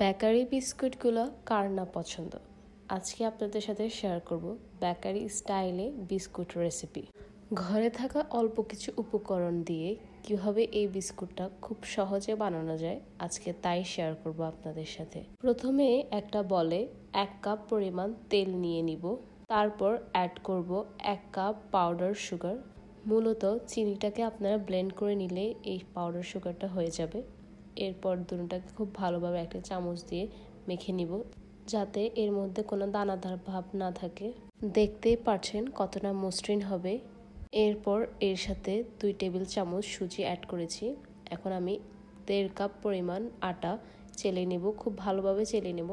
Bakery বিস্কুটগুলো কার না পছন্দ। আজকে আপনাদের সাথে শেয়ার করব বেকারি স্টাইলে বিস্কুট রেসিপি। ঘরে থাকা অল্প কিছু উপকরণ দিয়ে কিভাবে এই বিস্কুটটা খুব সহজে বানানো যায় আজকে তাই শেয়ার করব আপনাদের সাথে। প্রথমে একটা বলে 1 কাপ পরিমাণ তেল নিয়ে নিব, তারপর অ্যাড করব 1 কাপ পাউডার সুগার। মূলত চিনিটাকে আপনারা ব্লেন্ড করে নিলে এই পাউডার সুগারটা হয়ে যাবে। এরপর দুটোটাকে খুব ভালোভাবে একটা চামচ দিয়ে মেখে নিব, যাতে এর মধ্যে কোনো দানাদার ভাব না থাকে। দেখতেই পাচ্ছেন কতটা মসৃণ হবে। এরপর এর সাথে 2 টেবিল চামচ সুজি অ্যাড করেছি। এখন আমি 1.5 কাপ পরিমাণ আটা চেলে নেব, খুব ভালোভাবে চেলে নেব।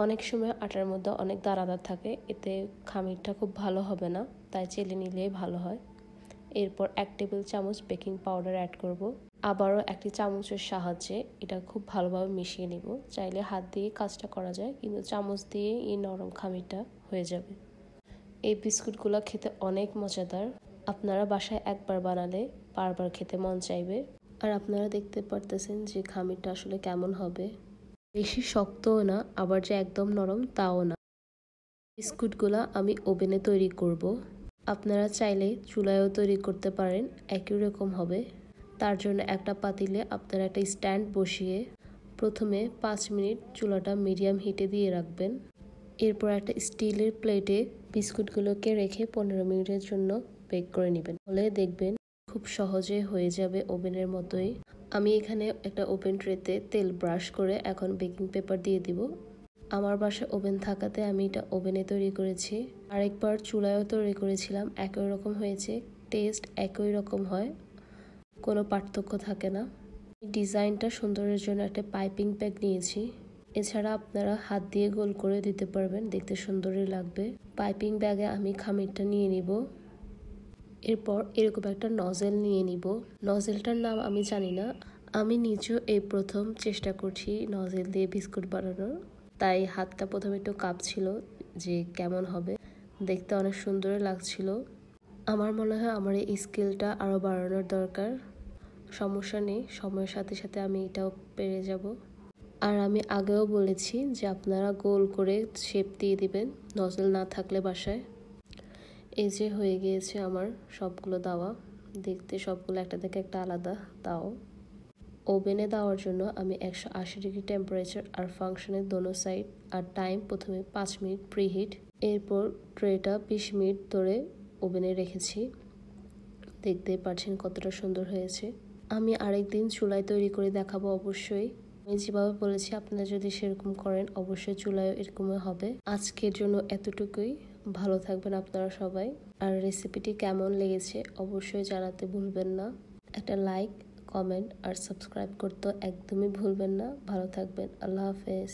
অনেক সময় আটার মধ্যে অনেক দানাদার থাকে, এতে খামিরটা খুব ভালো হবে না, তাই চেলে নিলেই ভালো হয়। এরপর 1 টেবিল চামচ বেকিং পাউডার অ্যাড করব। আবারও একটি চামচের সাহায্যে এটা খুব ভালোভাবে মিশিয়ে নিব। চাইলে হাত দিয়ে কাজটা করা যায়, কিন্তু চামচ দিয়ে এই নরম খামিরটা হয়ে যাবে। এই বিস্কুটগুলো খেতে অনেক মজাদার। আপনারা বাসায় একবার বানালে বারবার খেতে মন চাইবে। আর আপনারা দেখতে পারতেছেন যে খামিরটা আসলে কেমন হবে। বেশি শক্তও না, আবার যে একদম নরম তাও না। বিস্কুটগুলো আমি ওভেনে তৈরি করব। আপনারা চাইলে চুলায়ও তৈরি করতে পারেন, একই রকম হবে। তার জন্য একটা পাতিলে আপনারা একটা স্ট্যান্ড বসিয়ে প্রথমে 5 মিনিট চুলাটা মিডিয়াম হিটে দিয়ে রাখবেন। এরপর একটা স্টিলের প্লেটে বিস্কুটগুলোকে রেখে 15 মিনিটের জন্য বেক করে নেবেন। হলে দেখবেন খুব সহজে হয়ে যাবে ওভেনের মতোই। আমি এখানে একটা ওভেন ট্রেতে তেল ব্রাশ করে এখন বেকিং পেপার দিয়ে দিব। আমার বাসায় ওভেন থাকাতে আমি এটা ওভেনে তৈরি করেছি। আরেকবার চুলায়ও তৈরি করেছিলাম, একই রকম হয়েছে। টেস্ট একই রকম হয়, কোনো পার্থক্য থাকে না। ডিজাইনটা সুন্দরের জন্য একটা পাইপিং ব্যাগ নিয়েছি। এছাড়া আপনারা হাত দিয়ে গোল করে দিতে পারবেন, দেখতে সুন্দরই লাগবে। পাইপিং ব্যাগে আমি খামিরটা নিয়ে নিব। এরপর এরকম একটা নজেল নিয়ে নিব। নজেলটার নাম আমি জানি না, আমি নিজেও এই প্রথম চেষ্টা করছি নজেল দিয়ে বিস্কুট বানানোর, তাই হাতটা প্রথমে একটু কাঁপছিল যে কেমন হবে। দেখতে অনেক সুন্দর লাগছিল। আমার মনে হয় আমার এই স্কিলটা আরও বাড়ানোর দরকার। সমস্যা নেই, সময়ের সাথে সাথে আমি এটাও পেরে যাব। আর আমি আগেও বলেছি যে আপনারা গোল করে শেপ দিয়ে দিবেন নজল না থাকলে বাসায়। এই যে হয়ে গিয়েছে আমার সবগুলো দেওয়া, দেখতে সবগুলো একটা থেকে একটা আলাদা। তাও ওভেনে দেওয়ার জন্য আমি 180 ডিগ্রি টেম্পারেচার আর ফাংশনের দোনো সাইড আর টাইম প্রথমে 5 মিনিট প্রিহিট। এরপর ট্রেটা 20 মিনিট ধরে ওভেনে রেখেছি। দেখতেই পাচ্ছেন কতটা সুন্দর হয়েছে। আমি আরেকদিন চুলায় তৈরি করে দেখাবো অবশ্যই। আমি যেভাবে বলেছি আপনারা যদি সেরকম করেন অবশ্যই চুলায় এরকমই হবে। আজকের জন্য এতটুকুই। ভালো থাকবেন আপনারা সবাই। আর রেসিপিটি কেমন লেগেছে অবশ্যই জানাতে ভুলবেন না। একটা লাইক, কমেন্ট আর সাবস্ক্রাইব করতে একদমই ভুলবেন না। ভালো থাকবেন। আল্লাহ হাফেজ।